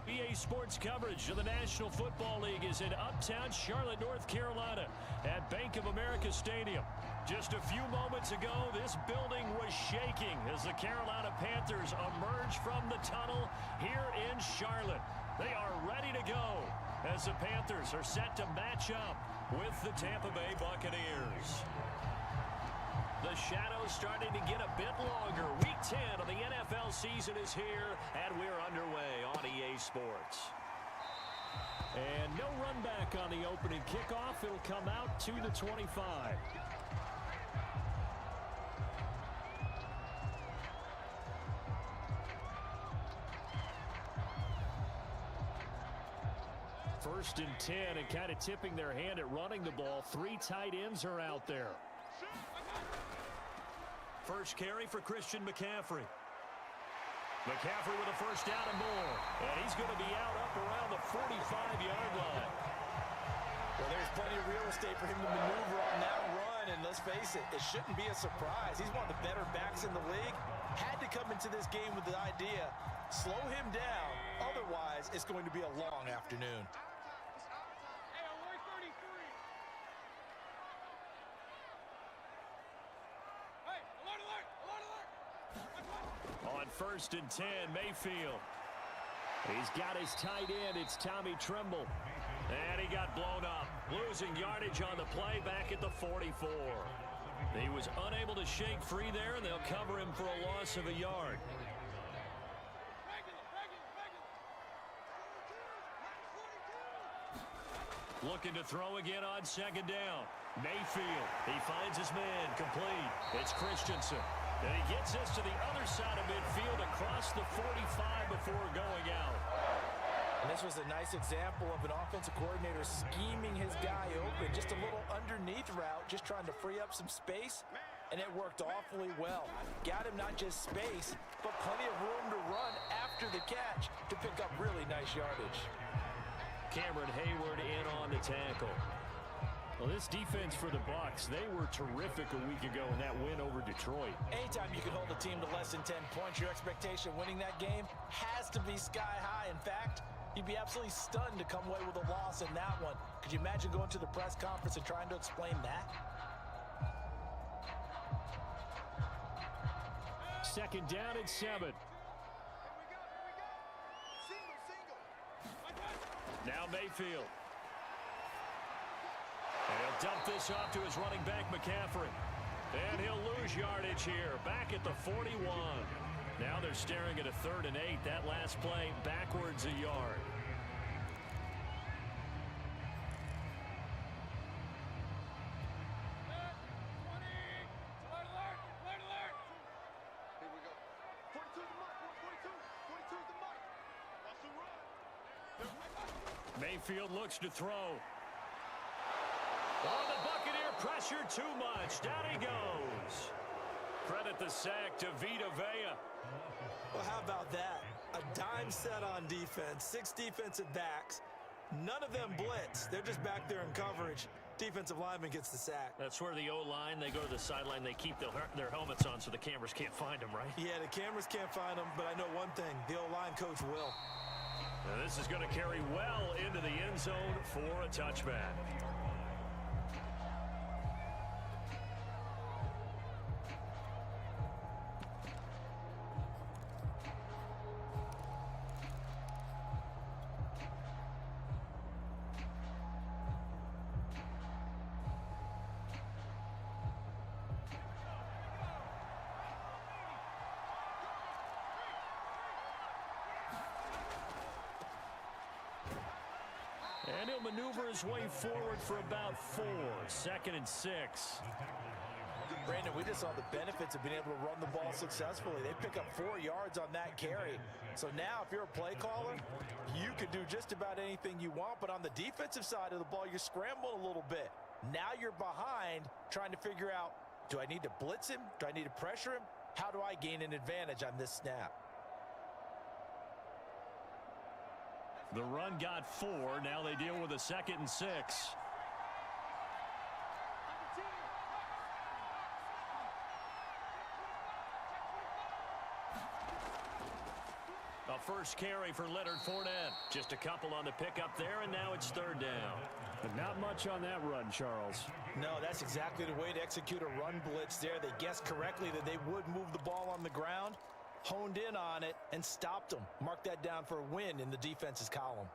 EA Sports coverage of the National Football League is in uptown Charlotte, North Carolina at Bank of America Stadium. Just a few moments ago, this building was shaking as the Carolina Panthers emerged from the tunnel here in Charlotte. They are ready to go as the Panthers are set to match up with the Tampa Bay Buccaneers. The shadows starting to get a bit longer. Week 10 of the NFL season is here, and we're underway on EA Sports. And no run back on the opening kickoff. It'll come out to the 25. First and 10, and kind of tipping their hand at running the ball. Three tight ends are out there. First carry for Christian McCaffrey. McCaffrey with a first down and more. And he's going to be out up around the 45-yard line. Well, there's plenty of real estate for him to maneuver on that run. And let's face it, it shouldn't be a surprise. He's one of the better backs in the league. Had to come into this game with the idea, slow him down. Otherwise, it's going to be a long afternoon. On first and 10, Mayfield. He's got his tight end. It's Tommy Tremble. And he got blown up. Losing yardage on the play back at the 44. He was unable to shake free there, and they'll cover him for a loss of a yard. Looking to throw again on second down. Mayfield, he finds his man, complete. It's Christensen. And he gets this to the other side of midfield across the 45 before going out. And this was a nice example of an offensive coordinator scheming his guy open. Just a little underneath route, just trying to free up some space. And it worked awfully well. Got him not just space, but plenty of room to run after the catch to pick up really nice yardage. Cameron Hayward in on the tackle. Well, this defense for the Bucs, they were terrific a week ago in that win over Detroit. Anytime you can hold a team to less than 10 points, your expectation of winning that game has to be sky high. In fact, you'd be absolutely stunned to come away with a loss in that one. Could you imagine going to the press conference and trying to explain that? Second down and 7. Now Mayfield. And he'll dump this off to his running back, McCaffrey. And he'll lose yardage here, back at the 41. Now they're staring at a 3rd and 8. That last play, backwards a yard. Mayfield looks to throw. Oh, the Buccaneer pressure too much. Down he goes. Credit the sack to Vita Vea. Well, how about that? A dime set on defense. 6 defensive backs. None of them blitz. They're just back there in coverage. Defensive lineman gets the sack. That's where the O-line, they go to the sideline, they keep their helmets on so the cameras can't find them, right? Yeah, the cameras can't find them, but I know one thing. The O-line coach will. Now this is going to carry well into the end zone for a touchback. And he'll maneuver his way forward for about 4. 2nd and 6. Brandon, we just saw the benefits of being able to run the ball successfully. They pick up 4 yards on that carry. So now if you're a play caller, you can do just about anything you want. But on the defensive side of the ball, you're scrambling a little bit. Now you're behind trying to figure out, do I need to blitz him? Do I need to pressure him? How do I gain an advantage on this snap? The run got 4. Now they deal with a 2nd and 6. A first carry for Leonard Fournette. Just a couple on the pickup there, and now it's third down. But not much on that run, Charles. No, that's exactly the way to execute a run blitz there. They guessed correctly that they would move the ball on the ground, honed in on it, and stopped them. Mark that down for a win in the defense's column.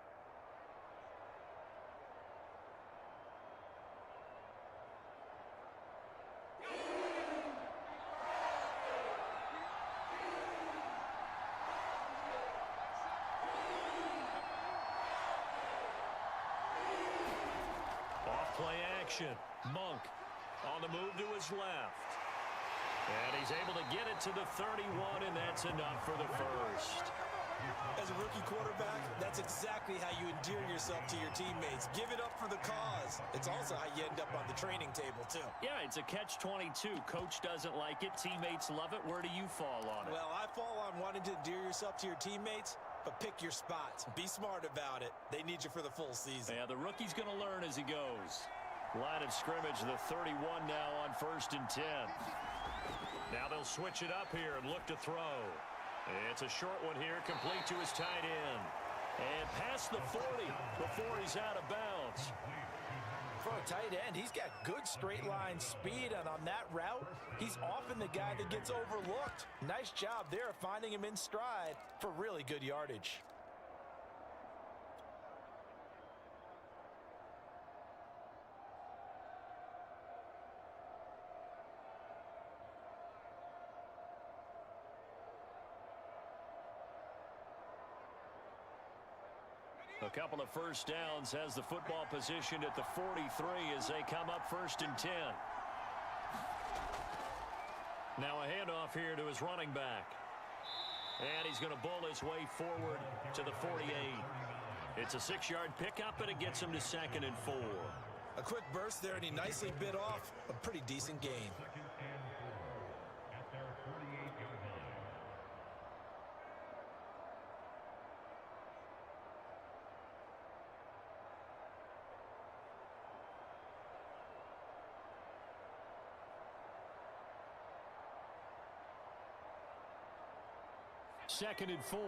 Play action. Monk on the move to his left. And he's able to get it to the 31, and that's enough for the first. As a rookie quarterback, that's exactly how you endear yourself to your teammates. Give it up for the cause. It's also how you end up on the training table, too. Yeah, it's a catch-22. Coach doesn't like it. Teammates love it. Where do you fall on it? Well, I fall on wanting to endear yourself to your teammates, but pick your spots. Be smart about it. They need you for the full season. Yeah, the rookie's going to learn as he goes. Line of scrimmage, the 31 now on 1st and 10. Now they'll switch it up here and look to throw. It's a short one here, complete to his tight end. And past the 40 before he's out of bounds. For a tight end, he's got good straight line speed, and on that route, he's often the guy that gets overlooked. Nice job there of finding him in stride for really good yardage. A couple of first downs has the football positioned at the 43 as they come up 1st and 10. Now a handoff here to his running back. And he's going to bull his way forward to the 48. It's a 6-yard pickup, and it gets him to 2nd and 4. A quick burst there, and he nicely bit off a pretty decent gain. Second and 4.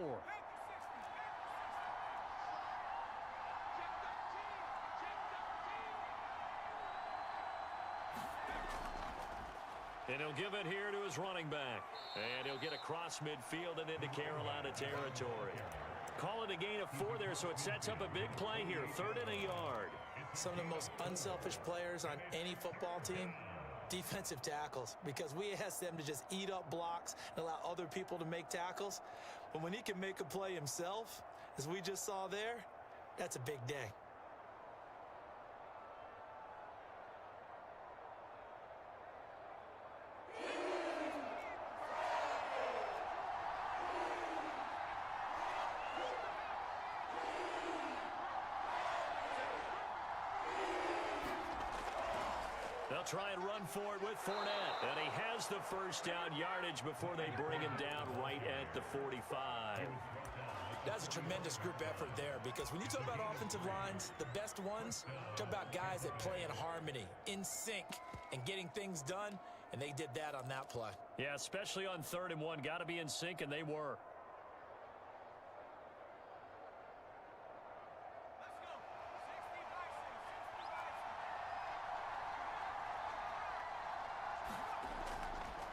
And he'll give it here to his running back. And he'll get across midfield and into Carolina territory. Call it a gain of 4 there, so it sets up a big play here. 3rd and a yard. Some of the most unselfish players on any football team, defensive tackles, because we ask them to just eat up blocks and allow other people to make tackles. But when he can make a play himself, as we just saw there, that's a big day. They'll try and run for it with Fournette. And he has the first down yardage before they bring him down right at the 45. That's a tremendous group effort there, because when you talk about offensive lines, the best ones, talk about guys that play in harmony, in sync, and getting things done, and they did that on that play. Yeah, especially on 3rd and 1. Got to be in sync, and they were.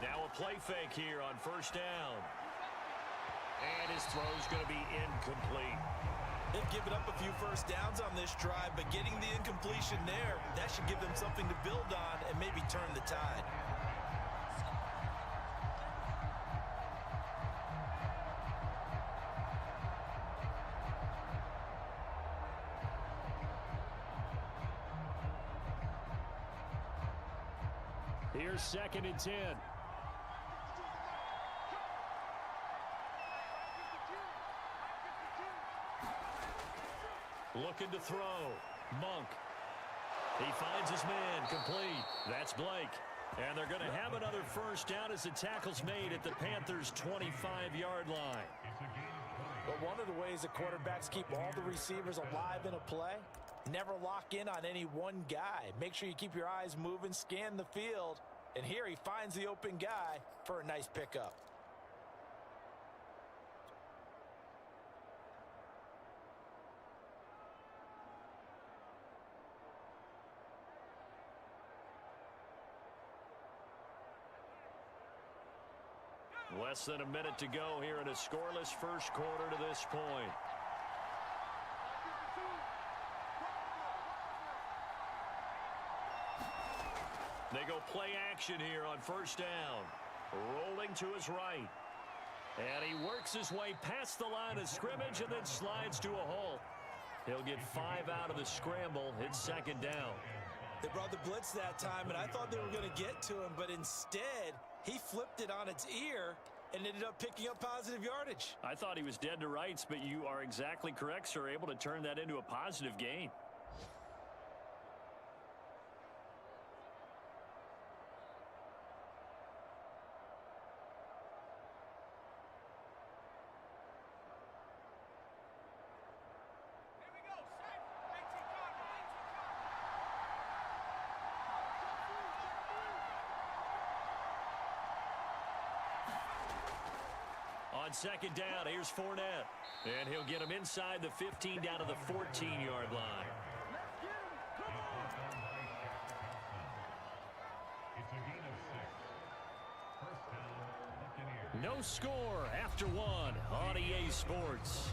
Now a play fake here on 1st down. And his throw's going to be incomplete. They've given up a few first downs on this drive, but getting the incompletion there, that should give them something to build on and maybe turn the tide. Here's 2nd and 10. Looking to throw. Monk. He finds his man. Complete. That's Blake. And they're going to have another first down as the tackle's made at the Panthers' 25-yard line. But one of the ways that quarterbacks keep all the receivers alive in a play, never lock in on any one guy. Make sure you keep your eyes moving, scan the field. And here he finds the open guy for a nice pickup. Less than a minute to go here in a scoreless first quarter to this point. They go play action here on first down. Rolling to his right. And he works his way past the line of scrimmage and then slides to a halt. He'll get 5 out of the scramble. It's second down. They brought the blitz that time, and I thought they were going to get to him, but instead, he flipped it on its ear and ended up picking up positive yardage. I thought he was dead to rights, but you are exactly correct, sir. Able to turn that into a positive gain. On second down, here's Fournette. And he'll get him inside the 15 down to the 14-yard line. No score after one on EA Sports.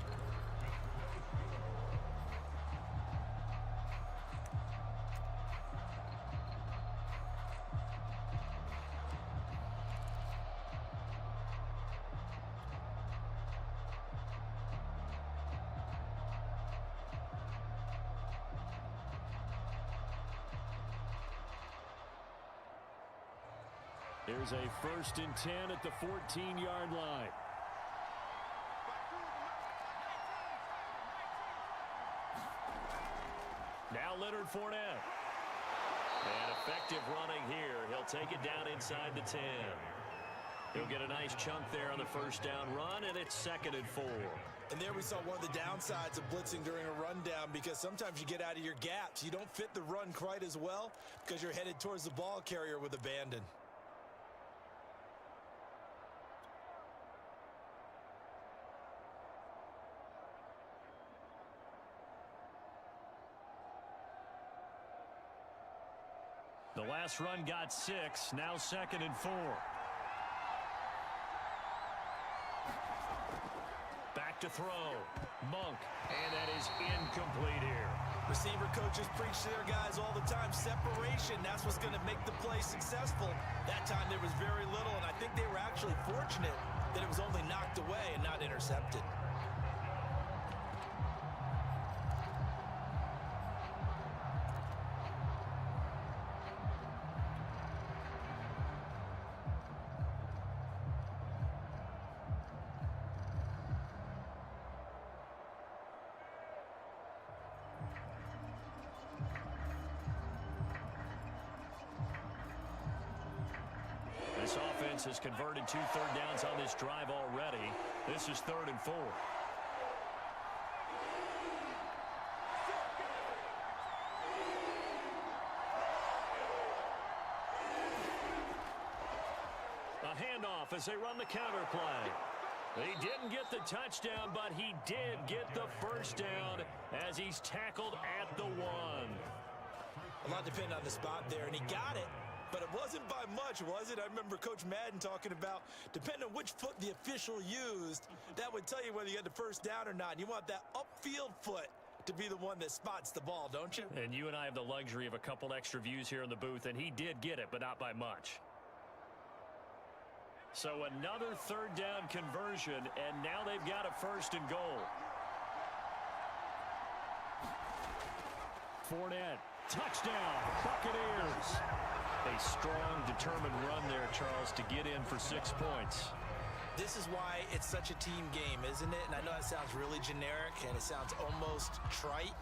Here's a 1st and 10 at the 14-yard line. Now Leonard Fournette. And effective running here. He'll take it down inside the 10. He'll get a nice chunk there on the first down run, and it's 2nd and 4. And there we saw one of the downsides of blitzing during a rundown, because sometimes you get out of your gaps. You don't fit the run quite as well because you're headed towards the ball carrier with abandon. The last run got 6, now 2nd and 4. Back to throw. Monk, and that is incomplete here. Receiver coaches preach to their guys all the time. Separation, that's what's going to make the play successful. That time there was very little, and I think they were actually fortunate that it was only knocked away and not intercepted. This offense has converted 2 third downs on this drive already. This is 3rd and 4. A handoff as they run the counter play. He didn't get the touchdown, but he did get the first down as he's tackled at the 1. A lot depended on the spot there, and he got it. But it wasn't by much, was it? I remember Coach Madden talking about, depending on which foot the official used, that would tell you whether you got the first down or not. You want that upfield foot to be the one that spots the ball, don't you? And you and I have the luxury of a couple extra views here in the booth, and he did get it, but not by much. So another 3rd down conversion, and now they've got a 1st and goal. Fournette, touchdown, Buccaneers. A strong, determined run there, Charles, to get in for 6 points. This is why it's such a team game, isn't it? And I know that sounds really generic and it sounds almost trite,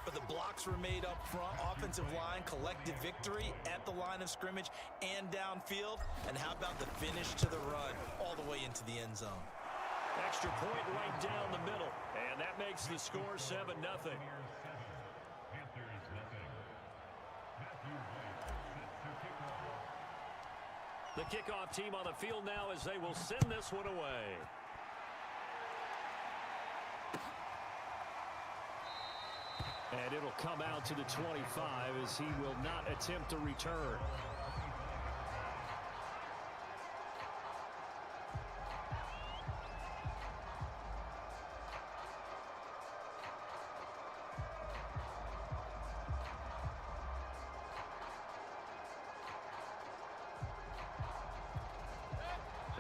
but the blocks were made up front, offensive line, collective victory at the line of scrimmage and downfield. And how about the finish to the run all the way into the end zone? Extra point right down the middle, and that makes the score 7-0. The kickoff team on the field now as they will send this one away. And it'll come out to the 25 as he will not attempt to return.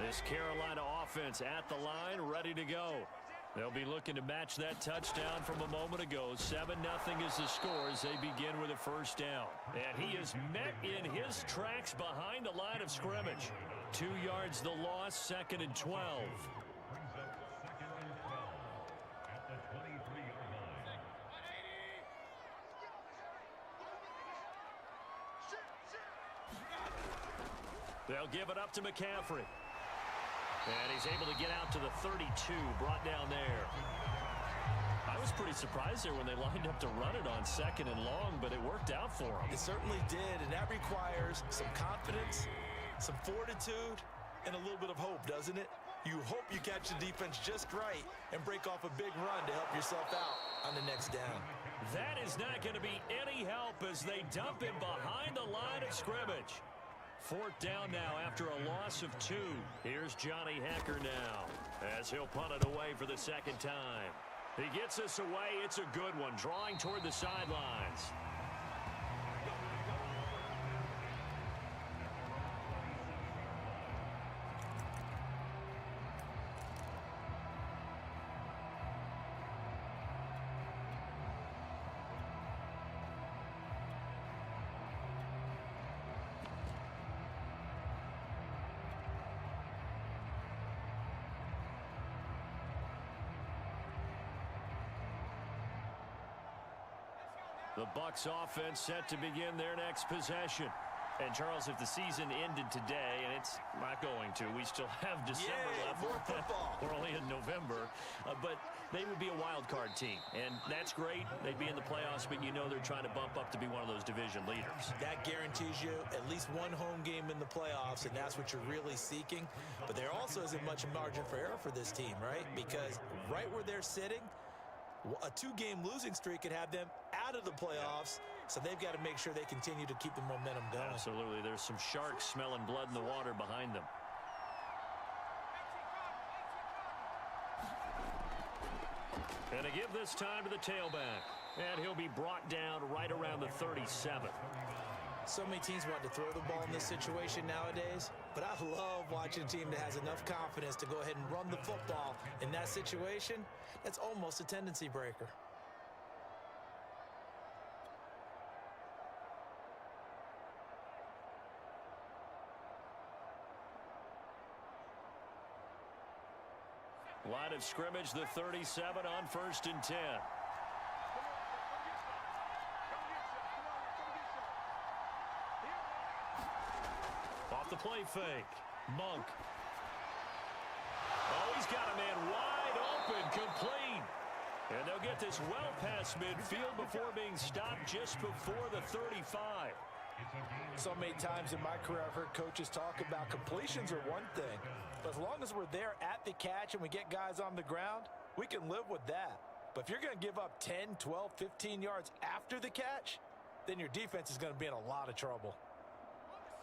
This Carolina offense at the line, ready to go. They'll be looking to match that touchdown from a moment ago. 7-0 is the score as they begin with a first down. And he is met in his tracks behind the line of scrimmage. 2 yards the loss, 2nd and 12. They'll give it up to McCaffrey. And he's able to get out to the 32, brought down there. I was pretty surprised there when they lined up to run it on 2nd and long, but it worked out for him. It certainly did, and that requires some confidence, some fortitude, and a little bit of hope, doesn't it? You hope you catch the defense just right and break off a big run to help yourself out on the next down. That is not going to be any help as they dump him behind the line of scrimmage. 4th down now after a loss of 2. Here's Johnny Hecker now as he'll punt it away for the 2nd time. He gets us away. It's a good one, drawing toward the sidelines. The Bucs offense set to begin their next possession. And, Charles, if the season ended today, and it's not going to, we still have December left. More football. We're only in November. But they would be a wild card team. And that's great. They'd be in the playoffs, but you know they're trying to bump up to be one of those division leaders. That guarantees you at least one home game in the playoffs, and that's what you're really seeking. But there also isn't much margin for error for this team, right? Because right where they're sitting, a 2-game losing streak could have them out of the playoffs, so they've got to make sure they continue to keep the momentum going. Absolutely. There's some sharks smelling blood in the water behind them. And to give this time to the tailback. And he'll be brought down right around the 37. So many teams want to throw the ball in this situation nowadays, but I love watching a team that has enough confidence to go ahead and run the football in that situation. That's almost a tendency breaker. Line of scrimmage, the 37 on 1st and 10. Off the play fake. Monk. Oh, he's got a man wide open, complete. And they'll get this well past midfield before being stopped just before the 35. So many times in my career, I've heard coaches talk about completions are one thing, but as long as we're there at the catch and we get guys on the ground, we can live with that. But if you're going to give up 10, 12, 15 yards after the catch, then your defense is going to be in a lot of trouble.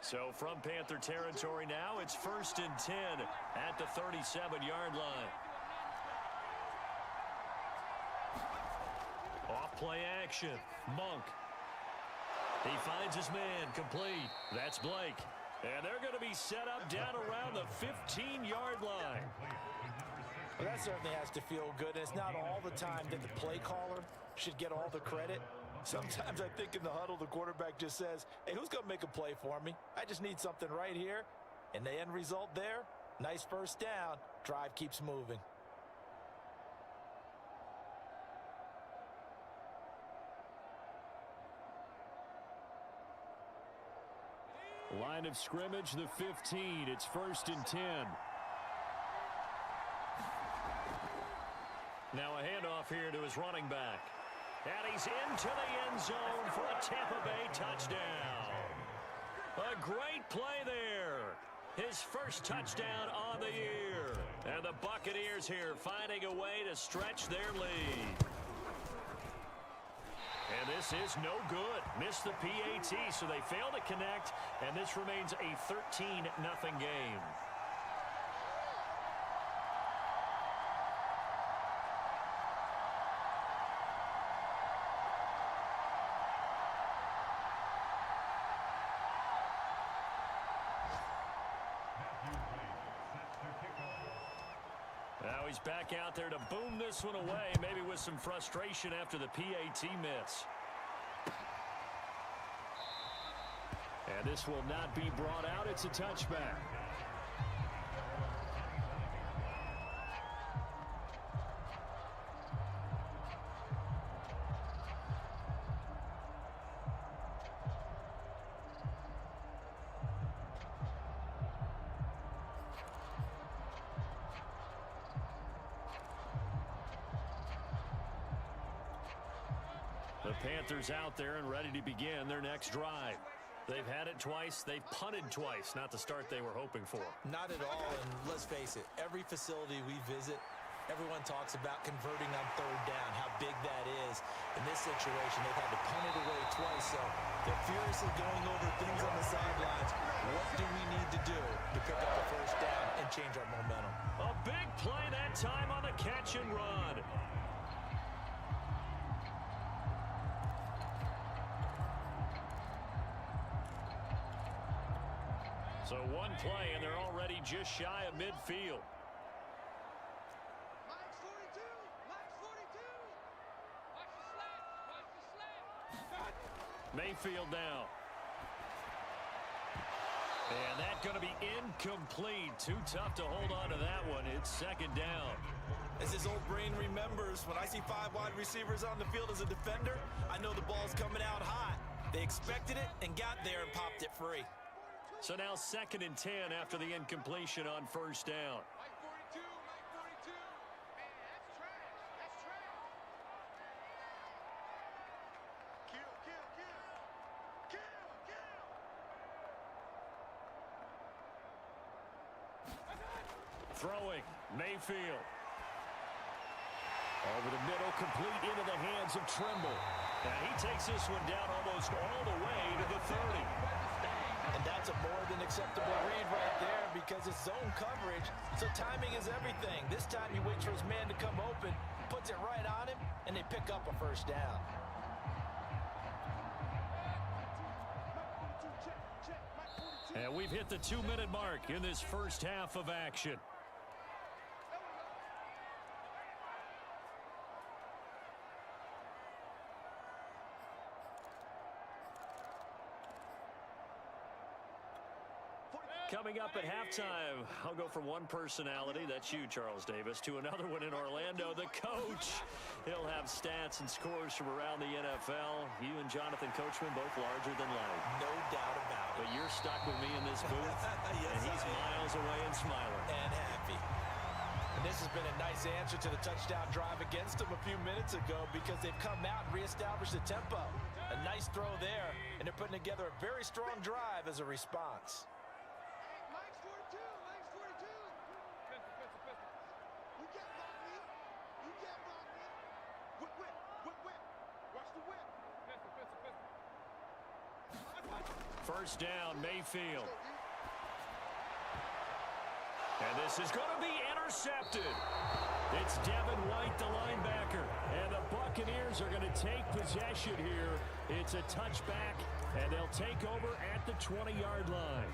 So from Panther territory now, it's 1st and 10 at the 37-yard line. Off play action. Monk. He finds his man, complete. That's Blake. And they're going to be set up down around the 15-yard line. Well, that certainly has to feel good. And it's not all the time that the play caller should get all the credit. Sometimes I think in the huddle, the quarterback just says, hey, who's going to make a play for me? I just need something right here. And the end result there, nice first down. Drive keeps moving. Line of scrimmage, the 15. It's 1st and 10. Now a handoff here to his running back. And he's into the end zone for a Tampa Bay touchdown. A great play there. His first touchdown on the year. And the Buccaneers here finding a way to stretch their lead. And this is no good. Missed the PAT, so they fail to connect, and this remains a 13-0 game. he's back out there to boom this one away, maybe with some frustration after the PAT miss. And this will not be brought out. It's a touchback. The Panthers out there and ready to begin their next drive. They've had it twice. They've punted twice. Not the start they were hoping for. Not at all, and let's face it, every facility we visit, everyone talks about converting on third down, how big that is. In this situation, they've had to punt it away twice, so they're furiously going over things on the sidelines. What do we need to do to pick up the first down and change our momentum? A big play that time on the catch and run. So one play, and they're already just shy of midfield. Mayfield now. And that's going to be incomplete. Too tough to hold on to that one. It's second down. As his old brain remembers, when I see 5 wide receivers on the field as a defender, I know the ball's coming out hot. They expected it and got there and popped it free. So now 2nd and 10 after the incompletion on first down. Throwing, Mayfield. Over the middle, complete into the hands of Trimble. Now he takes this one down almost all the way to the 30. And that's a more than acceptable read right there because it's zone coverage, so timing is everything. This time he waits for his man to come open, puts it right on him, and they pick up a first down. And we've hit the 2-minute mark in this first half of action. Coming up at halftime, I'll go from one personality, that's you, Charles Davis, to another one in Orlando, the coach. He'll have stats and scores from around the NFL. You and Jonathan Coachman both larger than life. No doubt about it. But you're stuck with me in this booth, yes, and he's miles away and smiling. And happy. And this has been a nice answer to the touchdown drive against them a few minutes ago because they've come out and reestablished the tempo. A nice throw there, and they're putting together a very strong drive as a response. First down, Mayfield. And this is going to be intercepted. It's Devin White, the linebacker. And the Buccaneers are going to take possession here. It's a touchback, and they'll take over at the 20-yard line.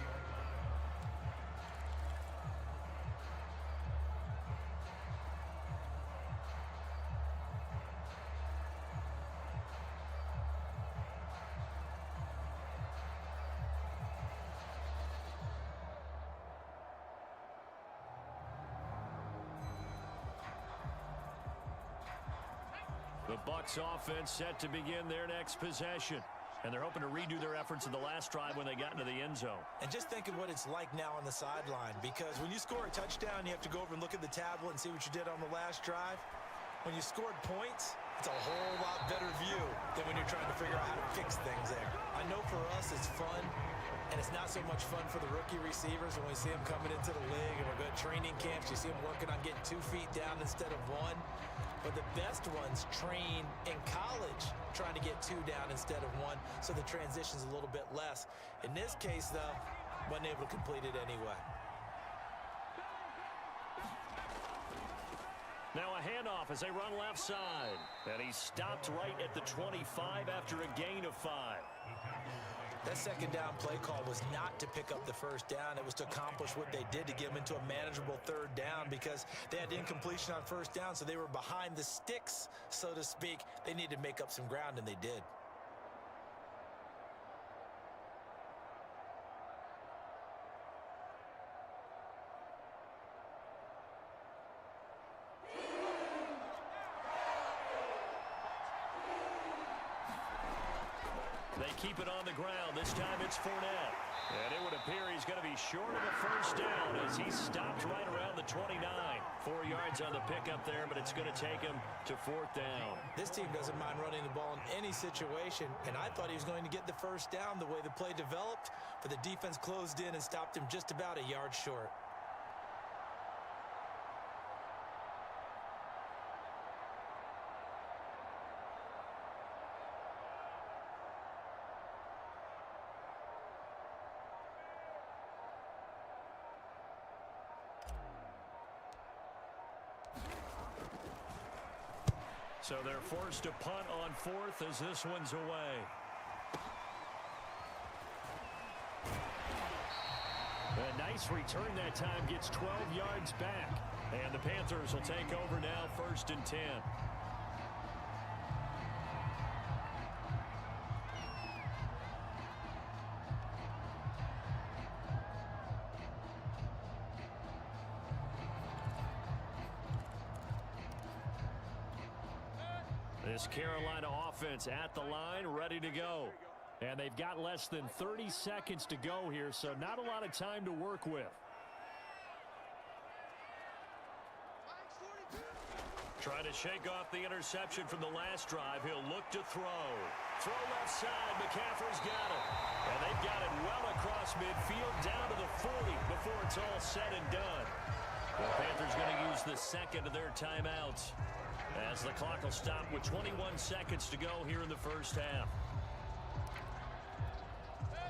The Bucs offense set to begin their next possession. And they're hoping to redo their efforts in the last drive when they got into the end zone. And just think of what it's like now on the sideline, because when you score a touchdown, you have to go over and look at the tablet and see what you did on the last drive. When you scored points, it's a whole lot better view than when you're trying to figure out how to fix things there. I know for us it's fun, and it's not so much fun for the rookie receivers when we see them coming into the league and we're going to training camps. You see them working on getting 2 feet down instead of 1. But the best ones train in college trying to get 2 down instead of 1, so the transition's a little bit less. In this case, though, wasn't able to complete it anyway. Now a handoff as they run left side. And he stopped right at the 25 after a gain of 5. That second down play call was not to pick up the first down. It was to accomplish what they did, to get them into a manageable third down, because they had incompletion on first down, so they were behind the sticks, so to speak. They needed to make up some ground, and they did. They keep it on the ground. This time it's Fournette. And it would appear he's going to be short of a first down as he stopped right around the 29. 4 yards on the pickup there, but it's going to take him to fourth down. This team doesn't mind running the ball in any situation, and I thought he was going to get the first down the way the play developed, but the defense closed in and stopped him just about a yard short. So they're forced to punt on fourth as this one's away. A nice return that time, gets 12 yards back. And the Panthers will take over now, 1st and 10. This Carolina offense at the line, ready to go. And they've got less than 30 seconds to go here, so not a lot of time to work with. Trying to shake off the interception from the last drive. He'll look to throw. Throw left side. McCaffrey's got it. And they've got it well across midfield down to the 40 before it's all said and done. The Panthers going to use the second of their timeouts, as the clock will stop with 21 seconds to go here in the first half.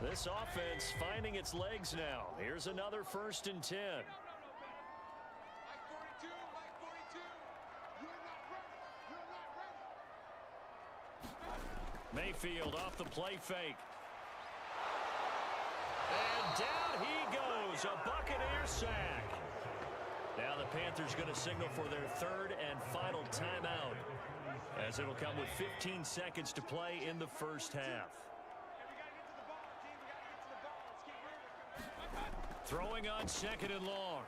This offense finding its legs now. Here's another 1st and 10. Mayfield off the play fake. And down he goes. A Buccaneer sack. Now the Panthers going to signal for their 3rd and final timeout, as it'll come with 15 seconds to play in the first half. Throwing on 2nd and long.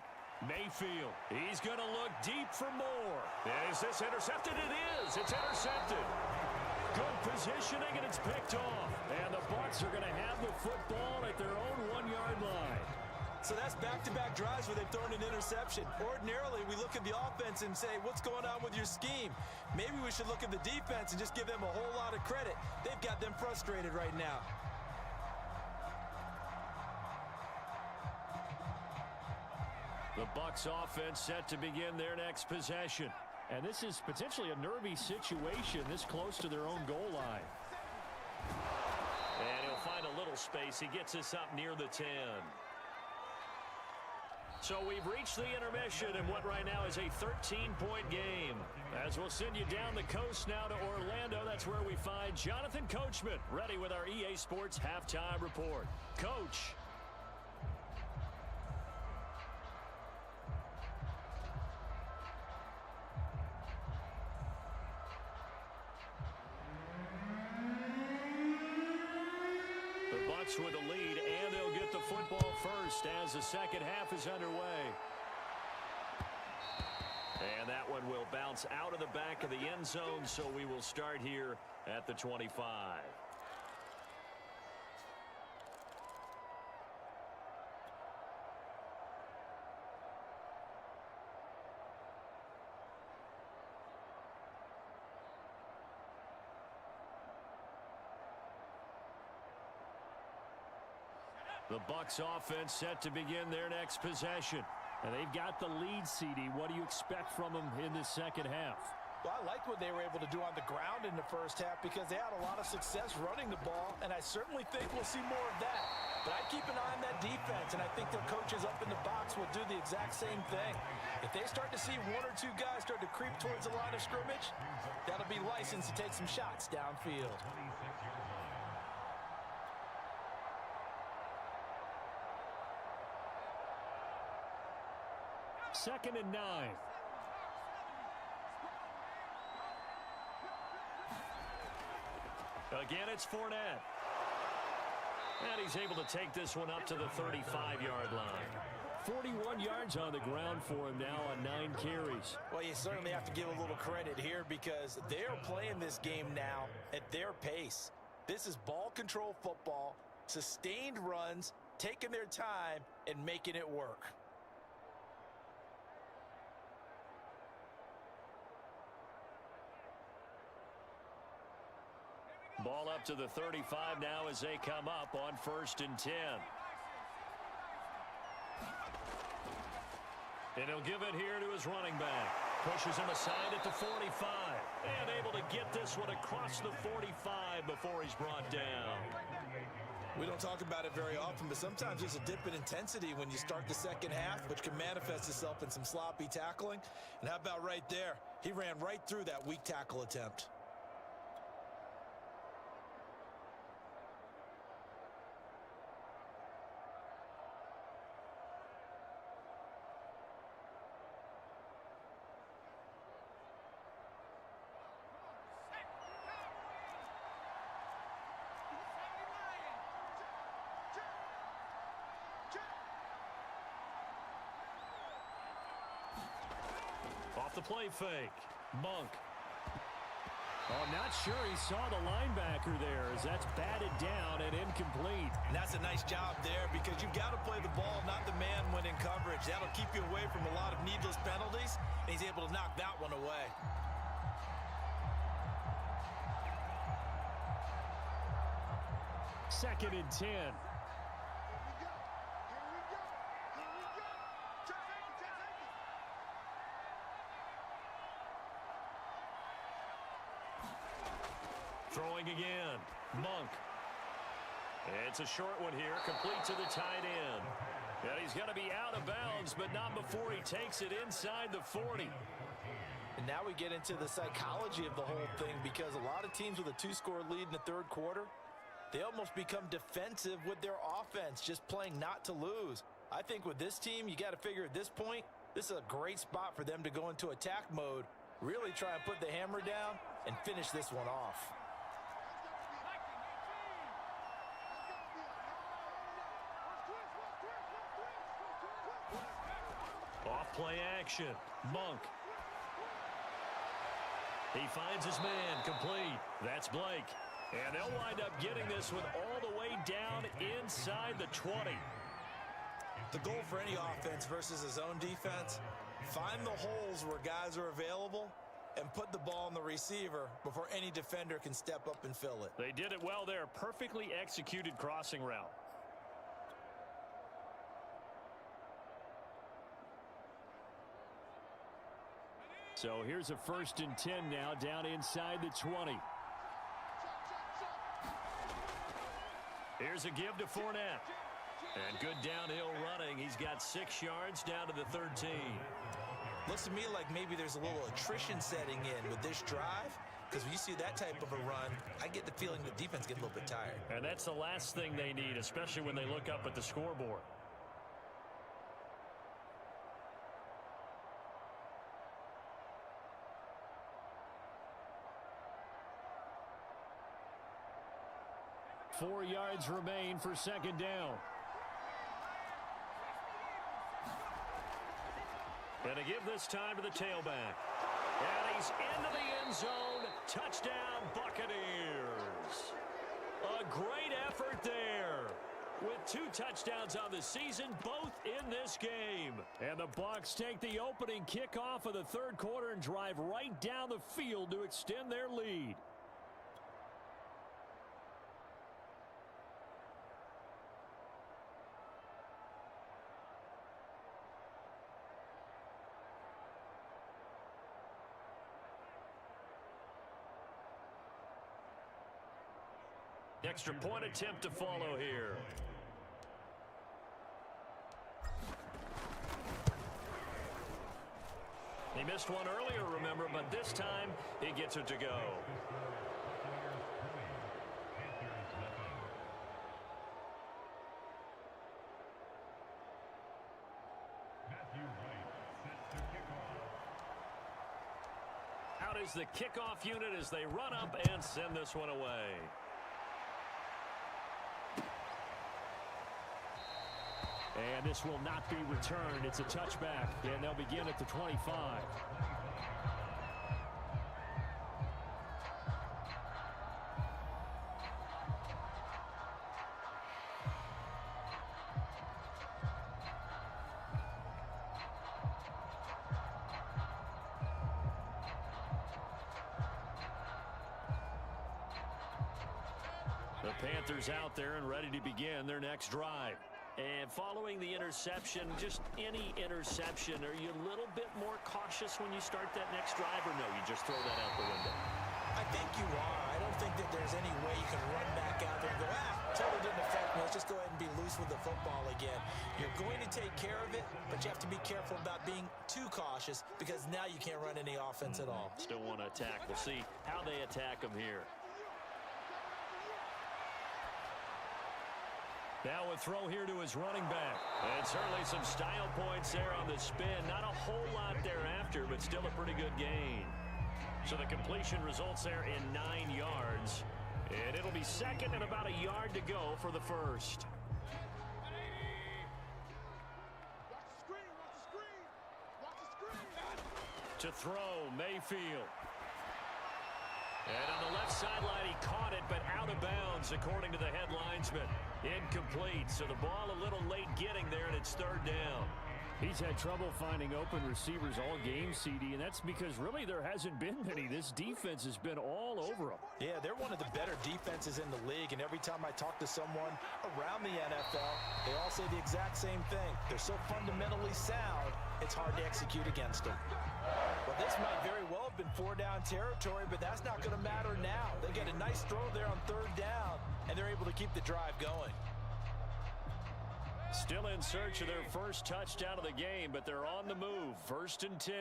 Mayfield. He's going to look deep for more. Is this intercepted? It is. It's intercepted. Good positioning, and it's picked off. And the Bucs are going to have the football at their own 1-yard line. So that's back-to-back drives where they've thrown an interception. Ordinarily, we look at the offense and say, what's going on with your scheme? Maybe we should look at the defense and just give them a whole lot of credit. They've got them frustrated right now. The Bucs offense set to begin their next possession. And this is potentially a nervy situation this close to their own goal line. And he'll find a little space. He gets us up near the 10. So we've reached the intermission in what right now is a 13-point game. As we'll send you down the coast now to Orlando, that's where we find Jonathan Coachman, ready with our EA Sports Halftime Report. Coach. The Bucs with a lead, and they'll get the football first as the second half is underway. And that one will bounce out of the back of the end zone, so we will start here at the 25. The Bucs offense set to begin their next possession. And they've got the lead, CD. What do you expect from them in this second half? Well, I like what they were able to do on the ground in the first half because they had a lot of success running the ball, and I certainly think we'll see more of that. But I keep an eye on that defense, and I think their coaches up in the box will do the exact same thing. If they start to see 1 or 2 guys start to creep towards the line of scrimmage, that'll be license to take some shots downfield. 2nd and 9. Again, it's Fournette. And he's able to take this one up to the 35-yard line. 41 yards on the ground for him now on 9 carries. Well, you certainly have to give a little credit here because they're playing this game now at their pace. This is ball control football, sustained runs, taking their time, and making it work. Ball up to the 35 now as they come up on 1st and 10. And he'll give it here to his running back. Pushes him aside at the 45. And able to get this one across the 45 before he's brought down. We don't talk about it very often, but sometimes there's a dip in intensity when you start the second half, which can manifest itself in some sloppy tackling. And how about right there? He ran right through that weak tackle attempt. Off the play fake. Monk. Oh, not sure he saw the linebacker there as that's batted down and incomplete. And that's a nice job there because you've got to play the ball, not the man when in coverage. That'll keep you away from a lot of needless penalties, and he's able to knock that one away. Second and 10. Throwing again. Monk. It's a short one here, complete to the tight end. And he's going to be out of bounds, but not before he takes it inside the 40. And now we get into the psychology of the whole thing because a lot of teams with a 2-score lead in the third quarter, they almost become defensive with their offense, just playing not to lose. I think with this team, you got to figure at this point, this is a great spot for them to go into attack mode, really try and put the hammer down and finish this one off. Off play action. Monk. He finds his man, complete. That's Blake. And they'll wind up getting this one all the way down inside the 20. The goal for any offense versus a zone defense, find the holes where guys are available and put the ball on the receiver before any defender can step up and fill it. They did it well there. Perfectly executed crossing route. So here's a 1st and 10 now down inside the 20. Here's a give to Fournette. And good downhill running. He's got 6 yards down to the 13. Looks to me like maybe there's a little attrition setting in with this drive, because when you see that type of a run, I get the feeling the defense gets a little bit tired. And that's the last thing they need, especially when they look up at the scoreboard. Four yards remain for 2nd down. And to give this time to the tailback. And he's into the end zone. Touchdown, Buccaneers. A great effort there. With 2 touchdowns on the season, both in this game. And the Bucs take the opening kickoff of the third quarter and drive right down the field to extend their lead. Extra point attempt to follow here. He missed one earlier, remember, but this time he gets it to go. is the kickoff unit as they run up and send this one away. And this will not be returned. It's a touchback, and they'll begin at the 25. The Panthers out there and ready to begin their next drive. And following the interception, just any interception, are you a little bit more cautious when you start that next drive, or no, you just throw that out the window? I think you are. I don't think that there's any way you can run back out there and go, totally didn't affect me. Let's just go ahead and be loose with the football again. You're going to take care of it, but you have to be careful about being too cautious because now you can't run any offense at all. Still want to attack. We'll see how they attack them here. Now a throw here to his running back. And certainly some style points there on the spin. Not a whole lot thereafter, but still a pretty good gain. So the completion results there in 9 yards. And it'll be second and about a yard to go for the first. To throw, Mayfield. And on the left sideline, he caught it, but out of bounds, according to the head linesman. Incomplete, so the ball a little late getting there, and it's third down. He's had trouble finding open receivers all game, CD, and that's because really there hasn't been many. This defense has been all over them. Yeah, they're one of the better defenses in the league, and every time I talk to someone around the NFL, they all say the exact same thing. They're so fundamentally sound, it's hard to execute against them. Well, this might very well have been 4-down territory, but that's not going to matter now. They get a nice throw there on third down, and they're able to keep the drive going. Still in search of their first touchdown of the game, but they're on the move. 1st and 10.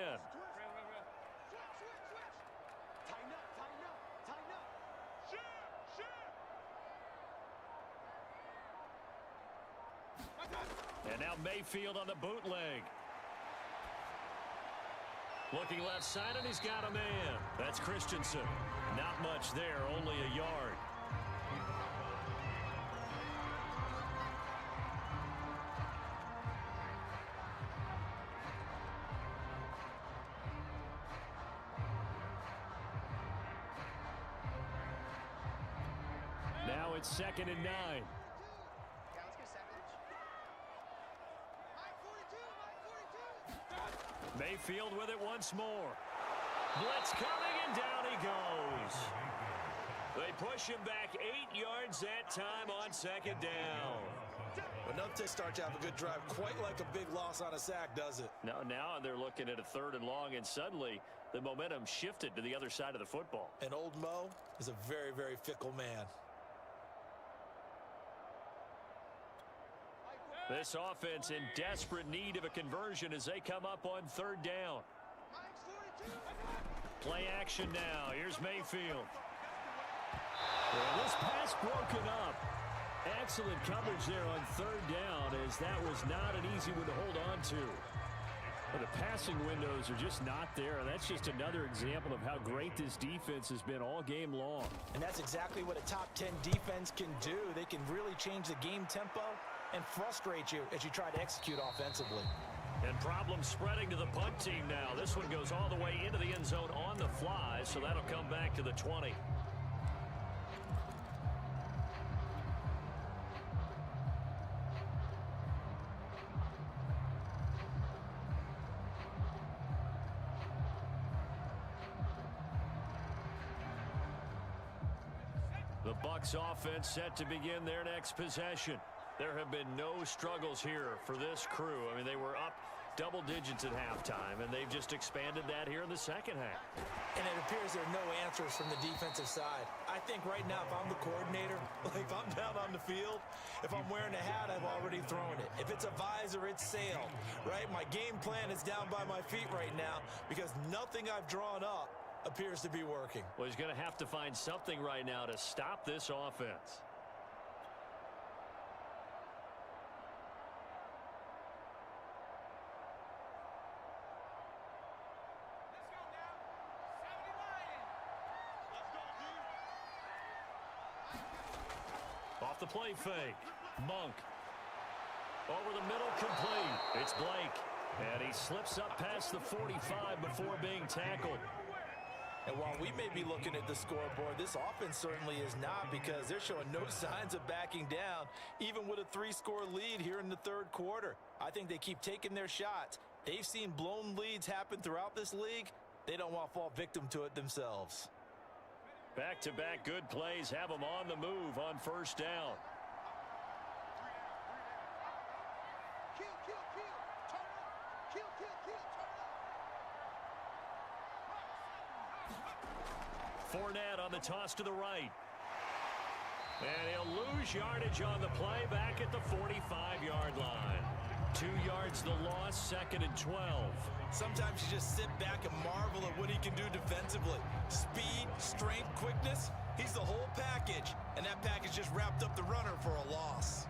And now Mayfield on the bootleg. Looking left side, and he's got a man. That's Christensen. Not much there, only a yard. Now it's 2nd and 9. Mayfield with it once more. Blitz coming, and down he goes. They push him back 8 yards that time on 2nd down. Enough to start to have a good drive, quite like a big loss on a sack, does it? Now they're looking at a 3rd and long, and suddenly the momentum shifted to the other side of the football. And old Mo is a very, very fickle man. This offense in desperate need of a conversion as they come up on 3rd down. Play action now. Here's Mayfield. Well, this pass broken up. Excellent coverage there on 3rd down, as that was not an easy one to hold on to. Well, the passing windows are just not there. That's just another example of how great this defense has been all game long. And that's exactly what a top 10 defense can do. They can really change the game tempo and frustrate you as you try to execute offensively. And problems spreading to the punt team now. This one goes all the way into the end zone on the fly, so that'll come back to the 20. The Bucs offense set to begin their next possession. There have been no struggles here for this crew. I mean, they were up double digits at halftime, and they've just expanded that here in the second half. And it appears there are no answers from the defensive side. I think right now, if I'm the coordinator, like if I'm down on the field, if I'm wearing a hat, I've already thrown it. If it's a visor, it's sailed, right? My game plan is down by my feet right now because nothing I've drawn up appears to be working. Well, he's going to have to find something right now to stop this offense. off the play fake. Monk. Over the middle, complete. It's Blake. And he slips up past the 45 before being tackled. And while we may be looking at the scoreboard, this offense certainly is not, because they're showing no signs of backing down, even with a 3-score lead here in the third quarter. I think they keep taking their shots. They've seen blown leads happen throughout this league. They don't want to fall victim to it themselves. Back-to-back good plays have them on the move on first down. Fournette on the toss to the right. And he'll lose yardage on the play back at the 45-yard line. 2 yards the loss, 2nd and 12. Sometimes you just sit back and marvel at what he can do defensively. Speed, strength, quickness, he's the whole package. And that package just wrapped up the runner for a loss.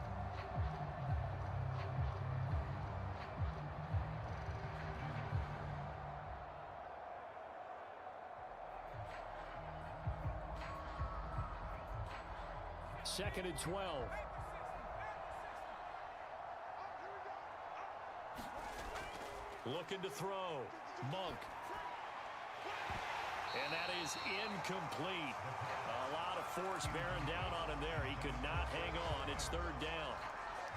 Second and 12. Looking to throw. Monk. And that is incomplete. A lot of force bearing down on him there. He could not hang on. It's third down.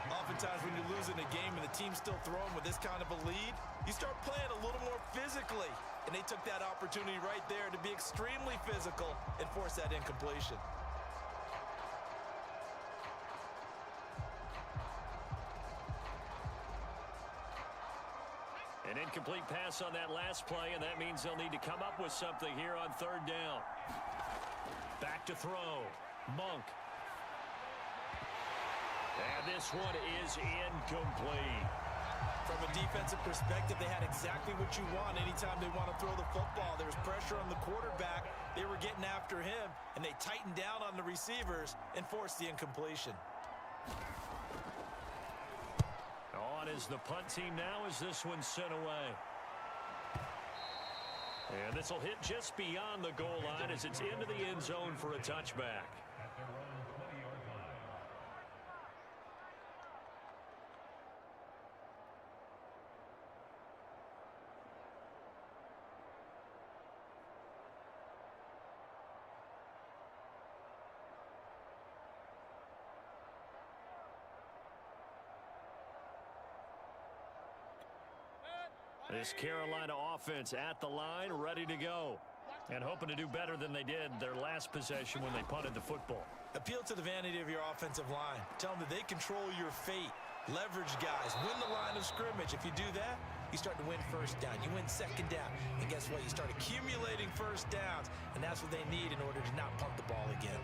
Oftentimes when you're losing a game and the team's still throwing with this kind of a lead, you start playing a little more physically. And they took that opportunity right there to be extremely physical and force that incompletion. An incomplete pass on that last play, and that means they'll need to come up with something here on third down. Back to throw. Monk. And this one is incomplete. From a defensive perspective, they had exactly what you want anytime they want to throw the football. There was pressure on the quarterback. They were getting after him, and they tightened down on the receivers and forced the incompletion. On is the punt team now as this one's sent away. And this will hit just beyond the goal line as it's into the end zone for a touchback. This Carolina offense at the line, ready to go. And hoping to do better than they did their last possession when they punted the football. Appeal to the vanity of your offensive line. Tell them that they control your fate. Leverage guys. Win the line of scrimmage. If you do that, you start to win first down. You win second down. And guess what? You start accumulating first downs. And that's what they need in order to not punt the ball again.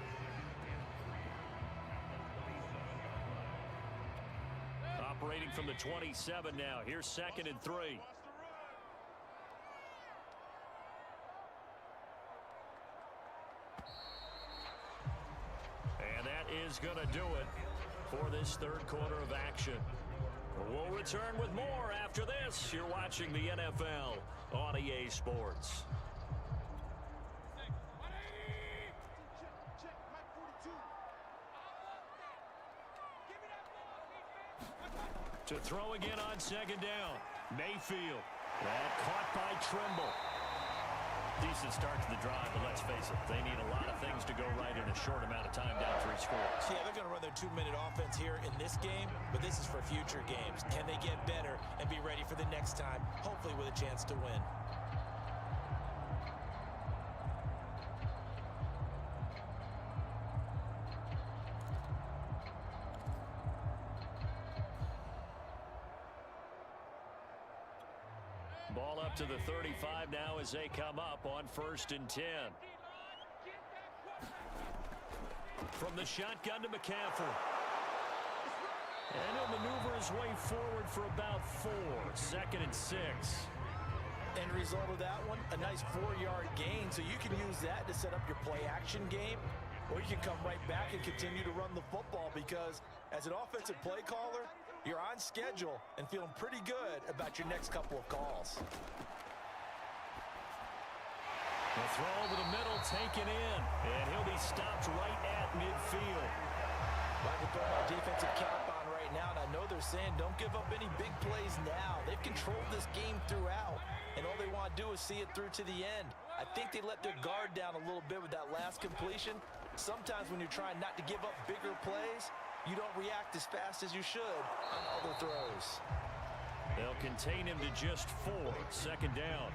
Operating from the 27 now. Here's 2nd and 3. Is going to do it for this third quarter of action. We'll return with more after this. You're watching the NFL on EA Sports. To throw again on second down. Mayfield. That caught by Trimble. Decent start to the drive, but let's face it, they need a lot of things to go right in a short amount of time, down 3 scores. Yeah, they're going to run their 2-minute offense here in this game, but this is for future games. Can they get better and be ready for the next time, hopefully with a chance to win? Ball up to the 35 now as they come up on 1st and 10. From the shotgun to McCaffrey. And he'll maneuver his way forward for about 4. 2nd and 6. End result of that one, a nice 4-yard gain, so you can use that to set up your play-action game, or you can come right back and continue to run the football, because as an offensive play caller, you're on schedule and feeling pretty good about your next couple of calls. The throw over the middle taken in, and he'll be stopped right at midfield. Well, I can throw my defensive cap on right now, and I know they're saying don't give up any big plays now. They've controlled this game throughout, and all they want to do is see it through to the end. I think they let their guard down a little bit with that last completion. Sometimes when you're trying not to give up bigger plays, you don't react as fast as you should on other throws. They'll contain him to just 4. Second down.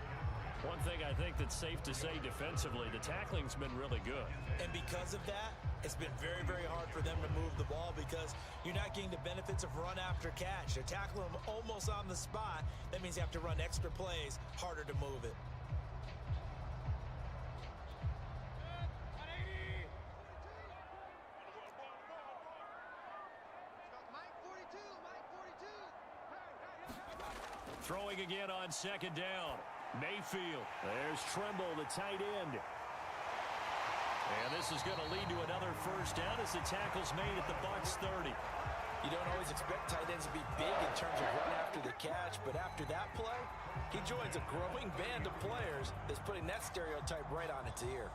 One thing I think that's safe to say defensively, the tackling's been really good. And because of that, it's been very, very hard for them to move the ball because you're not getting the benefits of run after catch. They're tackling them almost on the spot. That means you have to run extra plays, harder to move it. Throwing again on second down. Mayfield. There's Trimble, the tight end. And this is going to lead to another first down as the tackle's made at the Bucs 30. You don't always expect tight ends to be big in terms of run after the catch, but after that play, he joins a growing band of players that's putting that stereotype right on its ear.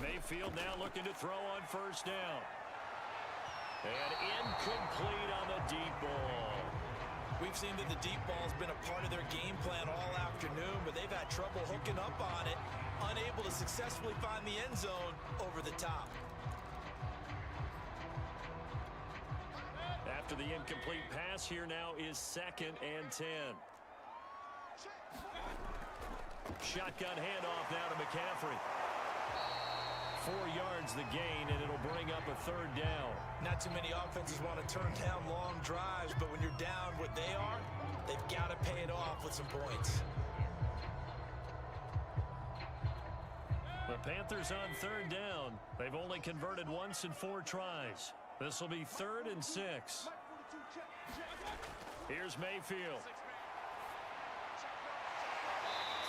Mayfield now looking to throw on first down. And incomplete on the deep ball. We've seen that the deep ball has been a part of their game plan all afternoon, but they've had trouble hooking up on it, unable to successfully find the end zone over the top. After the incomplete pass, here now is 2nd and 10. Shotgun handoff now to McCaffrey. 4 yards the gain, and it'll bring up a 3rd down. Not too many offenses want to turn down long drives, but when you're down what they are, they've got to pay it off with some points. The Panthers on 3rd down. They've only converted once in 4 tries. This will be 3rd and 6. Here's Mayfield.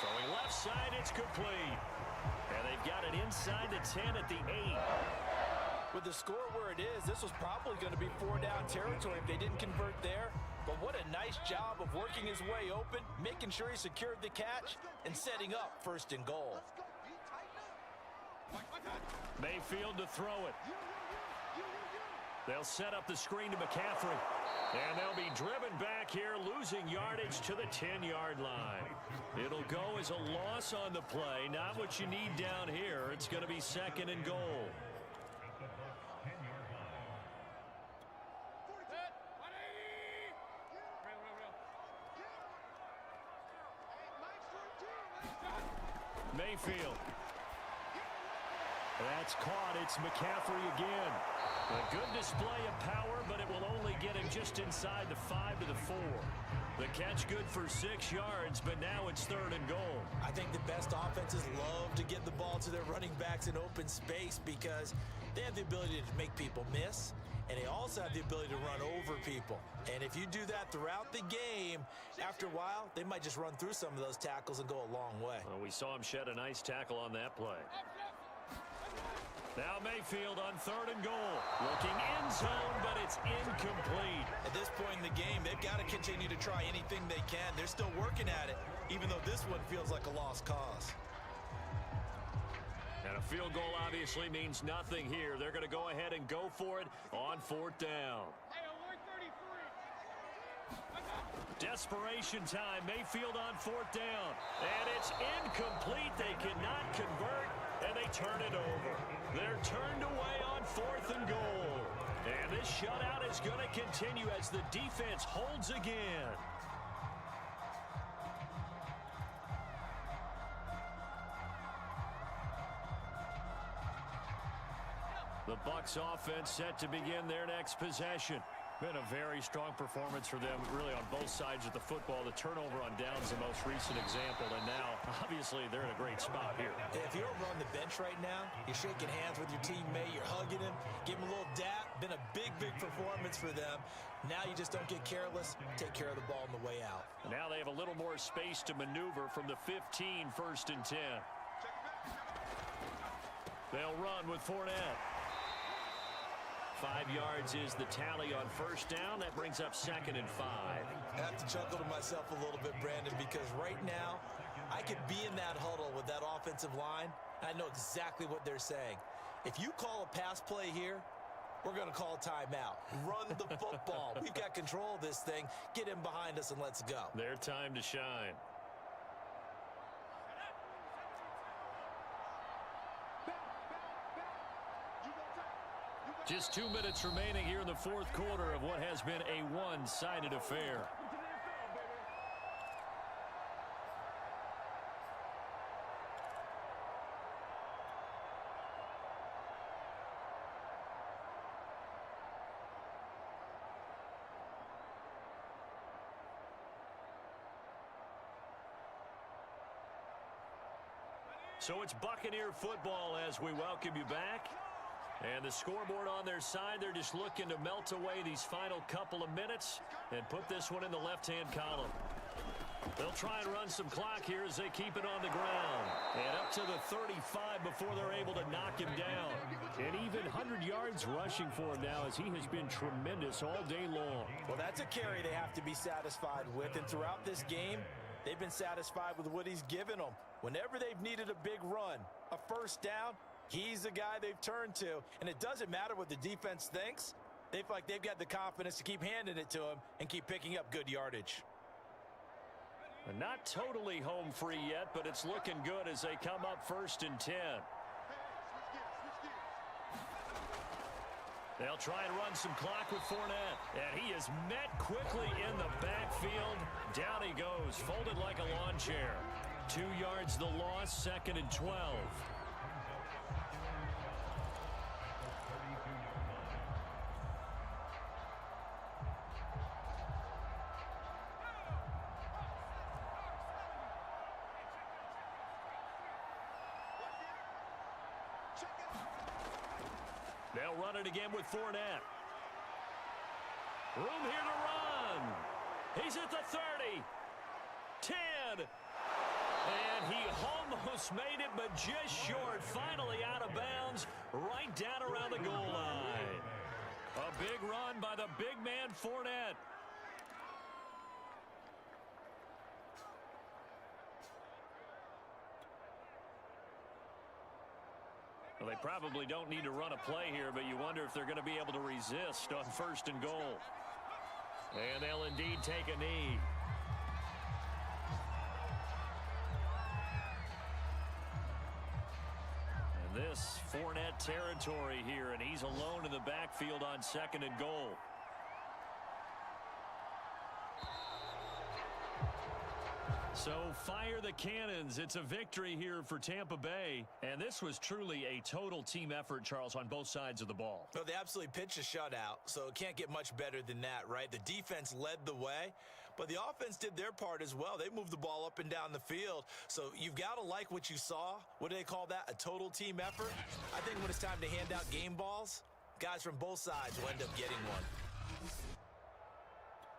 Throwing left side, it's complete. And they've got it inside the 10 at the 8. With the score where it is, this was probably going to be 4-down territory if they didn't convert there. But what a nice job of working his way open, making sure he secured the catch, and setting up 1st and goal. Mayfield to throw it. They'll set up the screen to McCaffrey. And they'll be driven back here, losing yardage to the 10-yard line. It'll go as a loss on the play. Not what you need down here. It's going to be 2nd and goal. Mayfield. That's caught. It's McCaffrey again. A good display of power, but it will only get him just inside the 5 to the 4. The catch good for 6 yards, but now it's 3rd and goal. I think the best offenses love to get the ball to their running backs in open space because they have the ability to make people miss, and they also have the ability to run over people. And if you do that throughout the game, after a while, they might just run through some of those tackles and go a long way. Well, we saw him shed a nice tackle on that play. Now Mayfield on 3rd and goal. Looking end zone, but it's incomplete. At this point in the game, they've got to continue to try anything they can. They're still working at it, even though this one feels like a lost cause. And a field goal obviously means nothing here. They're going to go ahead and go for it on 4th down. Desperation time. Mayfield on 4th down. And it's incomplete. They cannot convert, and they turn it over. They're turned away on 4th and goal. And this shutout is going to continue as the defense holds again. The Bucs offense set to begin their next possession. Been a very strong performance for them, really on both sides of the football. The turnover on downs the most recent example, and now, obviously, they're in a great spot here. If you're over on the bench right now, you're shaking hands with your teammate, you're hugging him, give him a little dap. Been a big, big performance for them. Now you just don't get careless. Take care of the ball on the way out. And now they have a little more space to maneuver from the 15, 1st and 10. They'll run with Fournette. 5 yards is the tally on first down. That brings up 2nd and 5. I have to chuckle to myself a little bit, Brandon, because right now I could be in that huddle with that offensive line. I know exactly what they're saying. If you call a pass play here, we're going to call timeout. Run the football. We've got control of this thing. Get in behind us and let's go. Their time to shine. Just 2 minutes remaining here in the 4th quarter of what has been a one-sided affair. So it's Buccaneer football as we welcome you back. And the scoreboard on their side, they're just looking to melt away these final couple of minutes and put this one in the left-hand column. They'll try and run some clock here as they keep it on the ground. And up to the 35 before they're able to knock him down. And even 100 yards rushing for him now as he has been tremendous all day long. Well, that's a carry they have to be satisfied with. And throughout this game, they've been satisfied with what he's given them. Whenever they've needed a big run, a first down, he's the guy they've turned to, and it doesn't matter what the defense thinks. They feel like they've got the confidence to keep handing it to him and keep picking up good yardage. And not totally home free yet, but it's looking good as they come up 1st and 10. They'll try and run some clock with Fournette, and he is met quickly in the backfield. Down he goes, folded like a lawn chair. 2 yards the loss, 2nd and 12. They'll run it again with Fournette. Room here to run. He's at the 30. 10. And he almost made it, but just short. Finally out of bounds, right down around the goal line. A big run by the big man, Fournette. Well, they probably don't need to run a play here, but you wonder if they're going to be able to resist on 1st and goal. And they'll indeed take a knee. And this Fournette territory here, and he's alone in the backfield on 2nd and goal. So fire the cannons. It's a victory here for Tampa Bay. And this was truly a total team effort, Charles, on both sides of the ball. Well, they absolutely pitched a shutout, so it can't get much better than that, right? The defense led the way, but the offense did their part as well. They moved the ball up and down the field. So you've got to like what you saw. What do they call that? A total team effort? I think when it's time to hand out game balls, guys from both sides will end up getting one.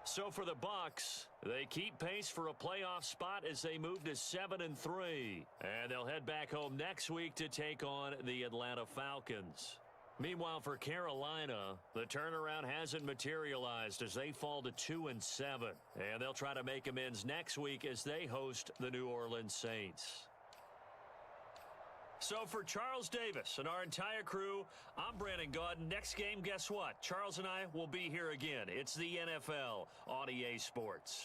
So for the Bucs, they keep pace for a playoff spot as they move to 7-3. And they'll head back home next week to take on the Atlanta Falcons. Meanwhile, for Carolina, the turnaround hasn't materialized as they fall to 2-7. And they'll try to make amends next week as they host the New Orleans Saints. So for Charles Davis and our entire crew, I'm Brandon Gaudin. Next game, guess what? Charles and I will be here again. It's the NFL on EA Sports.